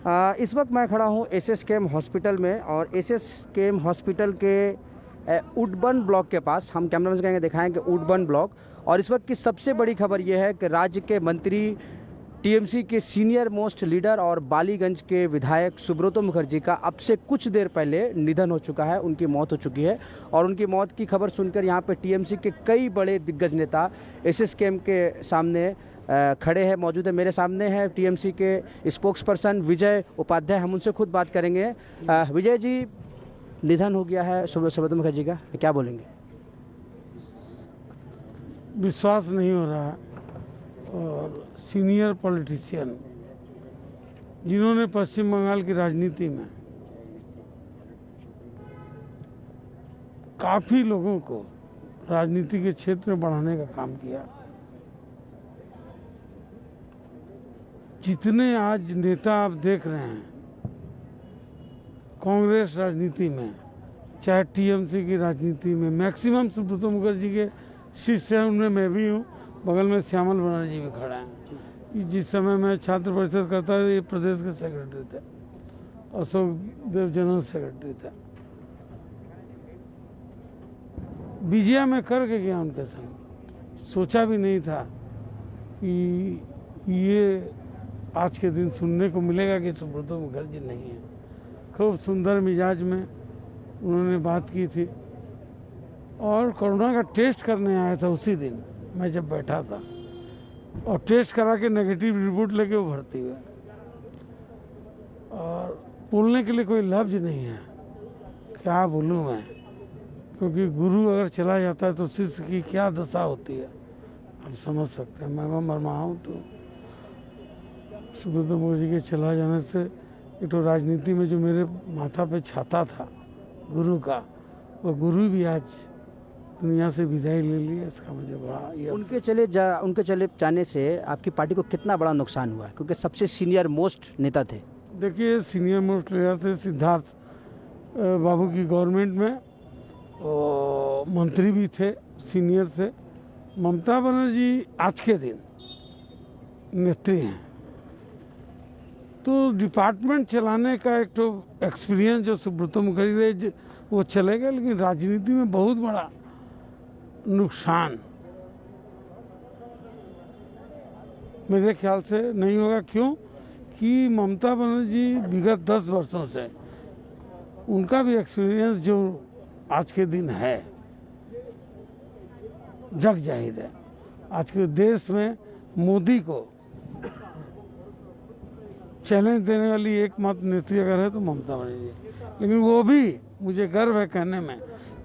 इस वक्त मैं खड़ा हूँ एसएसकेएम हॉस्पिटल में और एसएसकेएम हॉस्पिटल के उडबन ब्लॉक के पास। हम कैमरा में कहेंगे दिखाएं कि उडबन ब्लॉक। और इस वक्त की सबसे बड़ी खबर यह है कि राज्य के मंत्री, टीएमसी के सीनियर मोस्ट लीडर और बालीगंज के विधायक सुब्रतो मुखर्जी का अब से कुछ देर पहले निधन हो चुका है, उनकी मौत हो चुकी है। और उनकी मौत की खबर सुनकर यहाँ पे टीएमसी के कई बड़े दिग्गज नेता एसएसकेएम के सामने खड़े हैं, मौजूद है। मेरे सामने है टीएमसी के स्पोक्स पर्सन विजय उपाध्याय, हम उनसे खुद बात करेंगे। विजय जी, निधन हो गया है सुब्रतो मुखर्जी का, क्या बोलेंगे? विश्वास नहीं हो रहा है। और सीनियर पॉलिटिशियन जिन्होंने पश्चिम बंगाल की राजनीति में काफी लोगों को राजनीति के क्षेत्र में बढ़ाने का काम किया, जितने आज नेता आप देख रहे हैं कांग्रेस राजनीति में, चाहे टीएमसी की राजनीति में, मैक्सिमम सुब्रतो मुखर्जी के शिष्य हैं। उनमें मैं भी हूँ, बगल में श्यामल बनर्जी भी खड़ा हैं। जिस समय मैं छात्र परिषद करता था, ये प्रदेश के सेक्रेटरी थे, अशोक देव जनरल सेक्रेटरी था। बीजिया में करके गया उनके संग, सोचा भी नहीं था कि ये आज के दिन सुनने को मिलेगा कि सुब्रतो मुखर्जी नहीं है। खूब सुंदर मिजाज में उन्होंने बात की थी और कोरोना का टेस्ट करने आया था उसी दिन मैं जब बैठा था, और टेस्ट करा के नेगेटिव रिपोर्ट लेके वो भर्ती हुए। और बोलने के लिए कोई लफ्ज नहीं है, क्या बोलूँ मैं, क्योंकि गुरु अगर चला जाता है तो शिष्य की क्या दशा होती है आप समझ सकते हैं। मैं मरमा हूँ। तो सुब्रतो मुखर्जी के चला जाने से एक तो राजनीति में जो मेरे माथा पे छाता था गुरु का, वो गुरु भी आज दुनिया से विदाई ले लिया। इसका मुझे बड़ा उनके चले जाने से आपकी पार्टी को कितना बड़ा नुकसान हुआ है, क्योंकि सबसे सीनियर मोस्ट नेता थे? देखिए, सीनियर मोस्ट नेता थे, सिद्धार्थ बाबू की गवर्नमेंट में मंत्री भी थे, सीनियर थे। ममता बनर्जी आज के दिन नेत्री हैं, तो डिपार्टमेंट चलाने का एक तो एक्सपीरियंस जो सुब्रतो मुखर्जी वो चलेगा, लेकिन राजनीति में बहुत बड़ा नुकसान मेरे ख्याल से नहीं होगा। क्यों कि ममता बनर्जी विगत 10 वर्षों से उनका भी एक्सपीरियंस जो आज के दिन है जग जाहिर है। आज के देश में मोदी को चैलेंज देने वाली एकमात्र नेत्री अगर है तो ममता बनर्जी। लेकिन वो भी, मुझे गर्व है कहने में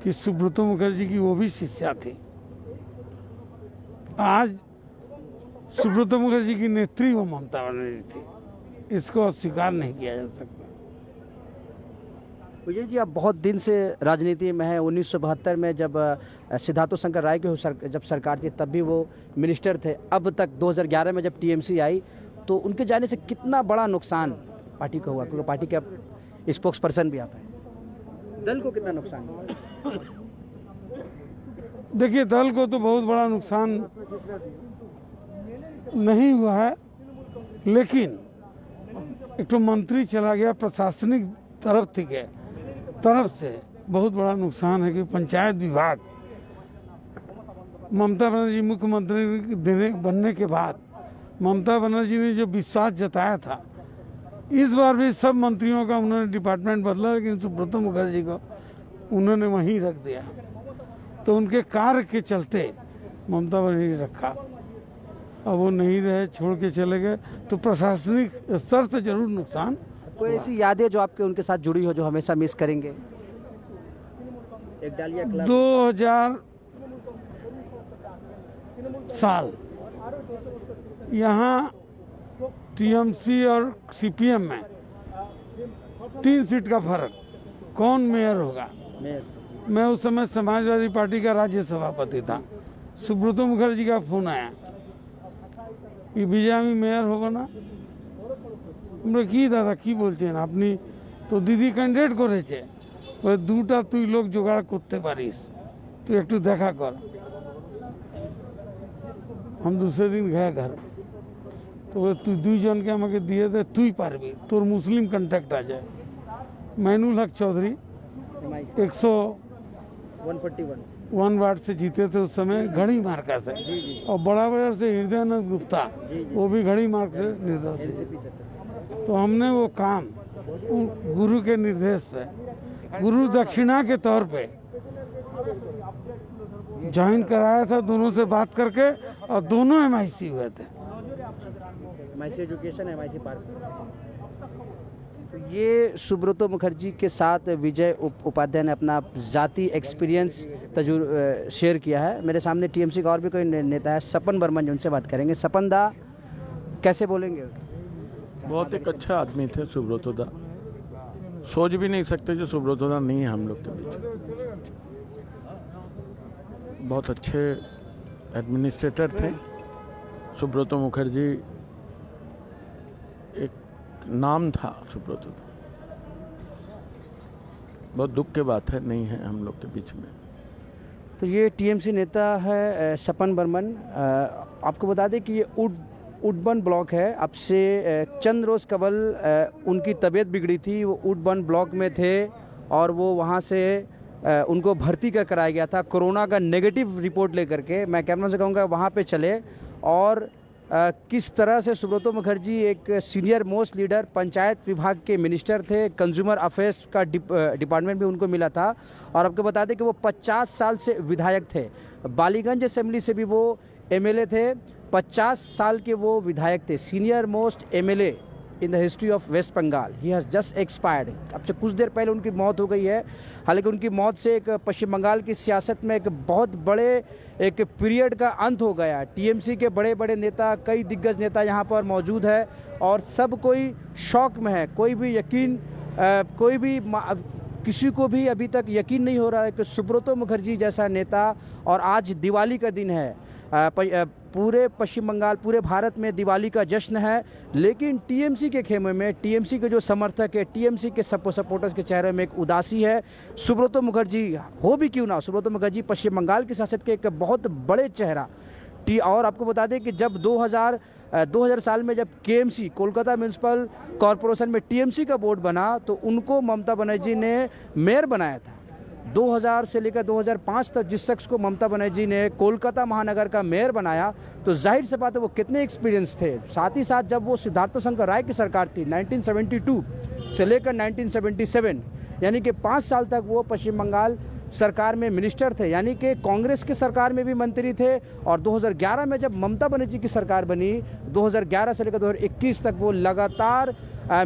कि सुब्रतो मुखर्जी की वो भी शिष्या थी। आज सुब्रतो मुखर्जी की नेत्री वो ममता बनर्जी थी, इसको अस्वीकार नहीं किया जा सकता। विजय जी, आप बहुत दिन से राजनीति में हैं। 1972 में जब सिद्धार्थ शंकर राय की जब सरकार थी तब भी वो मिनिस्टर थे। अब तक 2011 में जब टीएमसी आई तो उनके जाने से कितना बड़ा नुकसान पार्टी को हुआ, क्योंकि पार्टी के अब स्पोक्स पर्सन भी आप हैं। दल को कितना नुकसान हुआ? देखिए, दल को तो बहुत बड़ा नुकसान नहीं हुआ है, लेकिन एक तो मंत्री चला गया, प्रशासनिक तरफ से बहुत बड़ा नुकसान है कि पंचायत विभाग ममता बनर्जी मुख्यमंत्री बनने के बाद ममता बनर्जी ने जो विश्वास जताया था, इस बार भी सब मंत्रियों का उन्होंने डिपार्टमेंट बदला, लेकिन सुब्रतो मुखर्जी को उन्होंने वहीं रख दिया। तो उनके कार्य के चलते ममता बनर्जी ने रखा, अब वो नहीं रहे, छोड़ के चले गए, तो प्रशासनिक स्तर से जरूर नुकसान। कोई ऐसी यादें जो आपके उनके साथ जुड़ी हो जो हमेशा मिस करेंगे? 2000 साल यहाँ टीएमसी और सीपीएम में 3 सीट का फर्क, कौन मेयर होगा? मैं उस समय समाजवादी पार्टी का राज्य सभापति था। सुब्रतो मुखर्जी का फोन आया कि विजय मेयर होगा ना। আমরা কি দাদা কি বলছেন আপনি তো দিদি ক্যান্ডিডেট করেছে, ওই দুটা তুই লোক জোগাড় করতে পারিস, তুই একটু দেখা কর। हम दूसरे दिन गए घर, तो तू दुई जन के हमें दिए थे तू ही पारबी तोर मुस्लिम कंटेक्ट आ जाए। मैनुल हक चौधरी 141 वार्ड से जीते थे उस समय घड़ी मार्का से, और बड़ा बाजार से हृदयानंद गुप्ता वो भी घड़ी मार्क से निर्दल थे। तो हमने वो काम गुरु के निर्देश पे, गुरु दक्षिणा के तौर पे ज्वाइन कराया था, दोनों से बात करके, और दोनों MIC हुए थे। MIC education, MIC park. तो ये सुब्रतो मुखर्जी के साथ विजय उपाध्याय ने अपना जाति एक्सपीरियंस शेयर किया है। मेरे सामने TMC का और भी कोई नेता है, सपन बर्मन, उनसे बात करेंगे। सपन दा कैसे बोलेंगे? बहुत एक अच्छा आदमी थे सुब्रतो दा, सोच भी नहीं सकते जो सुब्रतो दा नहीं है हम लोग के बीच। बहुत अच्छे एडमिनिस्ट्रेटर थे सुब्रतो मुखर्जी, एक नाम था सुब्रतो दा। बहुत दुख की बात है, नहीं है हम लोग के बीच में। तो ये TMC नेता है सपन बर्मन। आपको बता दें कि ये उडबन ब्लॉक है। अब से चंद रोज़ कबल उनकी तबीयत बिगड़ी थी, वो उडबन ब्लॉक में थे और वो वहाँ से उनको भर्ती कराया गया था कोरोना का नेगेटिव रिपोर्ट लेकर के। मैं कैमरा से कहूँगा वहाँ पे चले और किस तरह से सुब्रतो मुखर्जी एक सीनियर मोस्ट लीडर, पंचायत विभाग के मिनिस्टर थे, कंज्यूमर अफेयर्स का डिपार्टमेंट भी उनको मिला था। और आपको बता दें कि वो 50 साल से विधायक थे, बालीगंज असेंबली से भी वो MLA थे, 50 साल के वो विधायक थे, senior most MLA in the history of West Bengal. He has just expired. अब से कुछ देर पहले उनकी मौत हो गई है। हालांकि उनकी मौत से एक पश्चिम बंगाल की सियासत में एक बहुत बड़े एक पीरियड का अंत हो गया। TMC के बड़े बड़े नेता, कई दिग्गज नेता यहाँ पर मौजूद है और सब कोई शौक में है। कोई भी यकीन किसी को भी अभी तक यकीन नहीं हो रहा है कि सुब्रतो मुखर्जी जैसा नेता, और आज दिवाली का दिन है, पूरे पश्चिम बंगाल, पूरे भारत में दिवाली का जश्न है, लेकिन TMC के खेमे में, TMC के जो समर्थक है, TMC के सपोर्टर्स के चेहरे में एक उदासी है। सुब्रतो मुखर्जी हो भी क्यों ना, सुब्रतो मुखर्जी पश्चिम बंगाल की सियासत के एक बहुत बड़े चेहरा। और आपको बता दें कि जब 2000 साल में जब KMC, कोलकाता म्यूनसिपल कॉरपोरेशन में TMC का बोर्ड बना, तो उनको ममता बनर्जी ने मेयर बनाया था। 2000 से लेकर 2005 तक जिस शख्स को ममता बनर्जी ने कोलकाता महानगर का मेयर बनाया, तो जाहिर से बात है वो कितने एक्सपीरियंस थे। साथ ही साथ जब वो सिद्धार्थ शंकर राय की सरकार थी 1972 से लेकर 1977, यानी कि 5 साल तक वो पश्चिम बंगाल सरकार में मिनिस्टर थे, यानी कि कांग्रेस की सरकार में भी मंत्री थे। और 2011 में जब ममता बनर्जी की सरकार बनी, 2011 से लेकर 2021 तक वो लगातार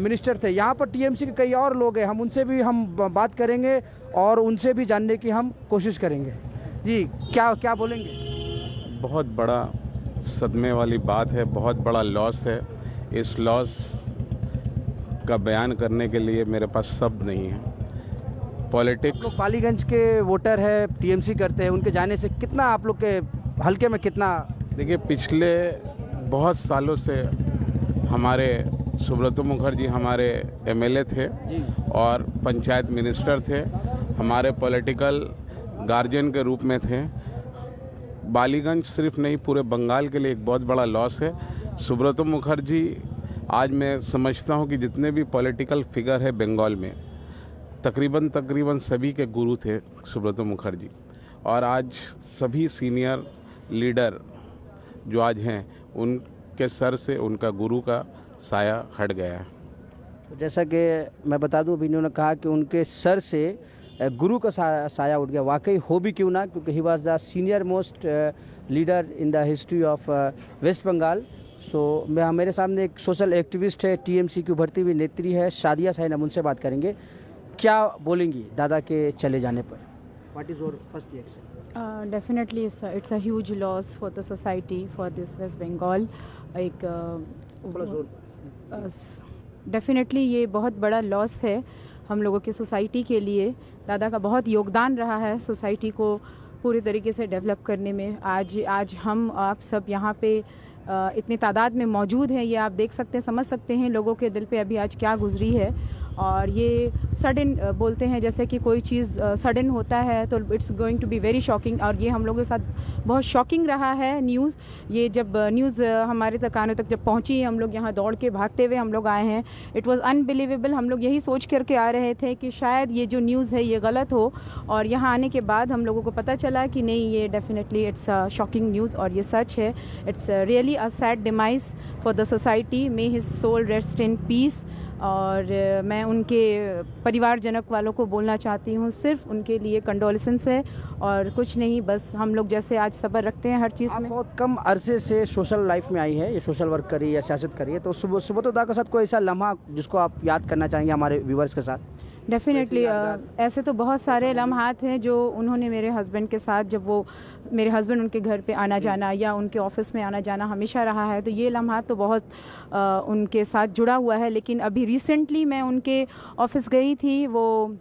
मिनिस्टर थे। यहाँ पर TMC के कई और लोग हैं, हम उनसे भी बात करेंगे और उनसे भी जानने की हम कोशिश करेंगे। जी, क्या बोलेंगे? बहुत बड़ा सदमे वाली बात है, बहुत बड़ा लॉस है। इस लॉस का बयान करने के लिए मेरे पास शब्द नहीं है। पॉलिटिक्स, लोग बालीगंज के वोटर है, TMC करते हैं, उनके जाने से कितना आप लोग के हल्के में कितना? देखिए, पिछले बहुत सालों से हमारे सुब्रतो मुखर्जी हमारे MLA थे और पंचायत मिनिस्टर थे, हमारे पॉलिटिकल गार्जियन के रूप में थे। बालीगंज सिर्फ नहीं, पूरे बंगाल के लिए एक बहुत बड़ा लॉस है। सुब्रतो मुखर्जी, आज मैं समझता हूँ कि जितने भी पॉलिटिकल फिगर है बंगाल में, तकरीबन सभी के गुरु थे सुब्रतो मुखर्जी। और आज सभी सीनियर लीडर जो आज हैं, उनके सर से उनका गुरु का साया हट गया है। जैसा कि मैं बता दूं, अभी इन्होंने कहा कि उनके सर से गुरु का साया उठ गया। वाकई हो भी क्यों ना, क्योंकि he was the senior most leader in the history of West Bengal. So मेरे सामने एक सोशल एक्टिविस्ट है, TMC की उभरती हुई नेत्री है, शादिया साइन। हम उनसे बात करेंगे। क्या बोलेंगी दादा के चले जाने पर? What is your first reaction? Definitely it's a huge loss for the society, for this West Bengal. Definitely ये बहुत बड़ा लॉस है हम लोगों की सोसाइटी के लिए। दादा का बहुत योगदान रहा है सोसाइटी को पूरी तरीके से डेवलप करने में। आज हम आप सब यहाँ पे इतनी तादाद में मौजूद हैं, ये आप देख सकते हैं, समझ सकते हैं लोगों के दिल पे अभी आज क्या गुजरी है। और ये सडन बोलते हैं, जैसे कि कोई चीज़ सडन होता है तो it's going to be very shocking, और ये हम लोगों के साथ बहुत शॉकिंग रहा है न्यूज़। ये जब न्यूज़ हमारे तक कानों तक जब पहुंची, हम लोग यहाँ दौड़ के भागते हुए हम लोग आए हैं। It was unbelievable. हम लोग यही सोच करके आ रहे थे कि शायद ये जो न्यूज़ है ये गलत हो, और यहाँ आने के बाद हम लोगों को पता चला कि नहीं, ये definitely it's a shocking news और ये सच है। It's really a sad demise for the society. May his soul rest in peace. और मैं उनके परिवारजनक वालों को बोलना चाहती हूँ, सिर्फ उनके लिए कंडोलेंस है और कुछ नहीं। बस हम लोग जैसे आज सब्र रखते हैं हर चीज़ आप में। बहुत कम अरसे से सोशल लाइफ में आई है, ये सोशल वर्क करी या सियासत करी है, तो सुब्रतो दा के साथ कोई ऐसा लम्हा जिसको आप याद करना चाहेंगे हमारे व्यूवर्स के साथ? डेफिनेटली ऐसे तो बहुत सारे लम्हात हैं जो उन्होंने मेरे हस्बैंड के साथ, जब वो मेरे हस्बैंड उनके घर पे आना जाना या उनके ऑफिस में आना जाना हमेशा रहा है, तो ये लम्हात तो बहुत उनके साथ जुड़ा हुआ है। लेकिन अभी रिसेंटली मैं उनके ऑफिस गई थी, वो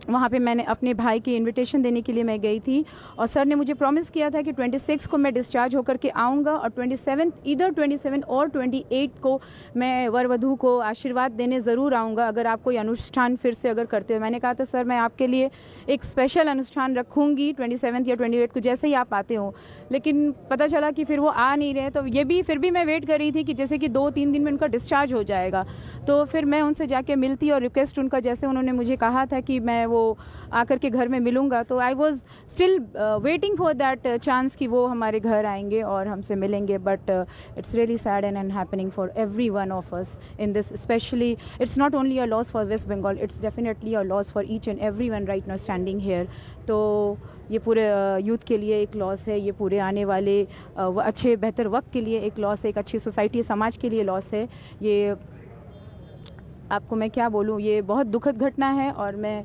वहाँ पे मैंने अपने भाई की इनविटेशन देने के लिए मैं गई थी, और सर ने मुझे प्रॉमिस किया था कि 26 को मैं डिस्चार्ज होकर के आऊँगा, और 27 और 28 को मैं वर वधू को आशीर्वाद देने ज़रूर आऊँगा, अगर आप कोई अनुष्ठान फिर से अगर करते हो। मैंने कहा था सर मैं आपके लिए एक स्पेशल अनुष्ठान रखूँगी 27 या 28 को, जैसे ही आप आते हो। लेकिन पता चला कि फिर वो आ नहीं रहे, तो ये भी फिर भी मैं वेट कर रही थी कि जैसे कि 2-3 दिन में उनका डिस्चार्ज हो जाएगा, तो फिर मैं उनसे जाके मिलती और रिक्वेस्ट उनका, जैसे उन्होंने मुझे कहा था कि मैं वो आकर के घर में मिलूंगा, तो I was still waiting for that chance कि वो हमारे घर आएंगे और हमसे मिलेंगे। But it's really sad and happening for every one of us in this, specially it's not only a loss for West Bengal, it's definitely a loss for each and every one right now standing here. तो ये पूरे youth के लिए एक loss है, ये पूरे आने वाले अच्छे बेहतर वक्त के लिए एक लॉस है, एक अच्छी सोसाइटी समाज के लिए लॉस है। ये आपको मैं क्या बोलूँ, ये बहुत दुखद घटना है, और मैं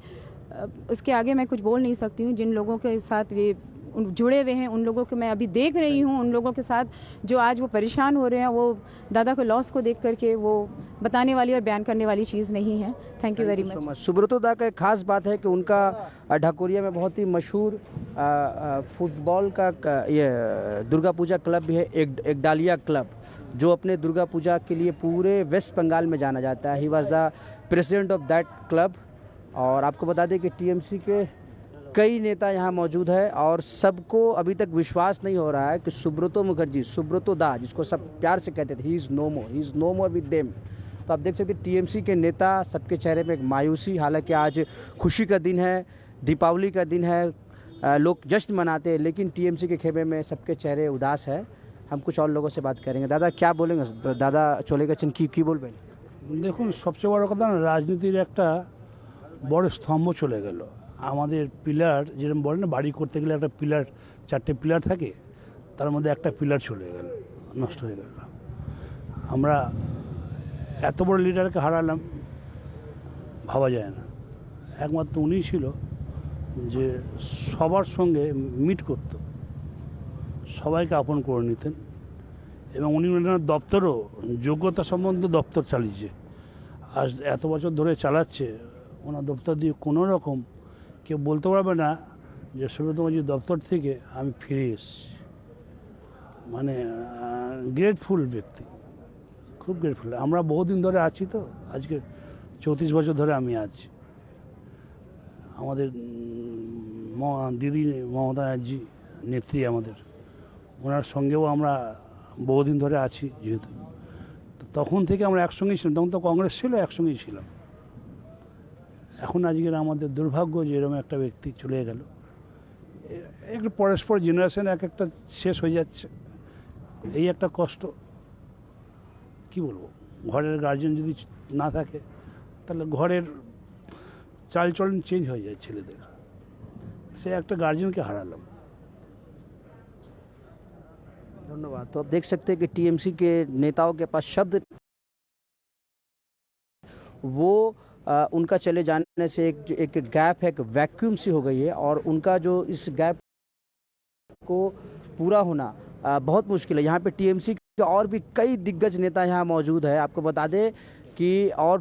उसके आगे मैं कुछ बोल नहीं सकती हूँ। जिन लोगों के साथ ये जुड़े हुए हैं, उन लोगों को मैं अभी देख रही हूँ, उन लोगों के साथ जो आज वो परेशान हो रहे हैं, वो दादा के लॉस को देख करके वो बताने वाली और बयान करने वाली चीज़ नहीं है। Thank you very much. Subrata da का एक खास बात है कि उनका ढाकुरिया में बहुत ही मशहूर फुटबॉल का ये दुर्गा पूजा क्लब भी है, एक डालिया क्लब, जो अपने दुर्गा पूजा के लिए पूरे वेस्ट बंगाल में जाना जाता है। He was the president of that club. और आपको बता दें कि टीएमसी के कई नेता यहाँ मौजूद है, और सबको अभी तक विश्वास नहीं हो रहा है कि सुब्रतो मुखर्जी, सुब्रतो दा जिसको सब प्यार से कहते थे, he is no more with them. तो आप देख सकते हैं टीएमसी के नेता, सबके चेहरे में एक मायूसी। हालांकि आज खुशी का दिन है, दीपावली का दिन है, लोग जश्न मनाते हैं, लेकिन टीएमसी के खेमे में सबके चेहरे उदास है। हम कुछ और लोगों से बात करेंगे। दादा क्या बोलेंगे? दादा चले গেছেন, কি বলবেন? দেখুন, সবচেয়ে বড় কথা না, রাজনীতির একটা বড় স্তম্ভ চলে গেল। আমাদের পিলার, যেরকম বলে না বাড়ি করতে গেলে একটা পিলার, 4টে পিলার থাকে, তার মধ্যে একটা পিলার চলে গেল, নষ্ট হয়ে গেল। আমরা এত বড় লিডারকে হারালাম, ভাবা যায় না। একমাত্র উনিই ছিল যে সবার সঙ্গে মিট করত, সবাইকে আপন করে নিতেন, এবং উনি ওনার দপ্তরও যোগ্যতা সম্বন্ধে দপ্তর চালিয়েছে। আজ এত বছর ধরে চালাচ্ছে, ওনার দপ্তর দিয়ে কোনো রকম কেউ বলতে পারবে না যে সুব্রত মুখার্জি দপ্তর থেকে আমি ফিরে এসেছি। মানে গ্রেটফুল ব্যক্তি, খুব গ্রেটফুল। আমরা বহুদিন ধরে আছি, তো আজকে 34 বছর ধরে আমি আছি। আমাদের দিদি মমতা ব্যানার্জি নেত্রী আমাদের, ওনার সঙ্গেও আমরা বহুদিন ধরে আছি, যেহেতু তখন থেকে আমরা একসঙ্গেই ছিলাম। তখন তো কংগ্রেস ছিল, একসঙ্গেই ছিলাম। এখন আজকের আমাদের দুর্ভাগ্য যে এরকম একটা ব্যক্তি চলে গেল। একটু পরস্পর জেনারেশন এক একটা শেষ হয়ে যাচ্ছে, এই একটা কষ্ট। কি বলবো, ঘরের গার্জেন যদি না থাকে তাহলে ঘরের চালচলন চেঞ্জ হয়ে যায় ছেলেদের। সে একটা গার্জেনকে হারালাম। धन्यवाद। तो आप देख सकते हैं कि टीएमसी के नेताओं के पास शब्द, वो उनका चले जाने से एक गैप है, एक वैक्यूम सी हो गई है, और उनका जो इस गैप को पूरा होना बहुत मुश्किल है। यहाँ पे टीएमसी के और भी कई दिग्गज नेता यहाँ मौजूद है। आपको बता दें कि और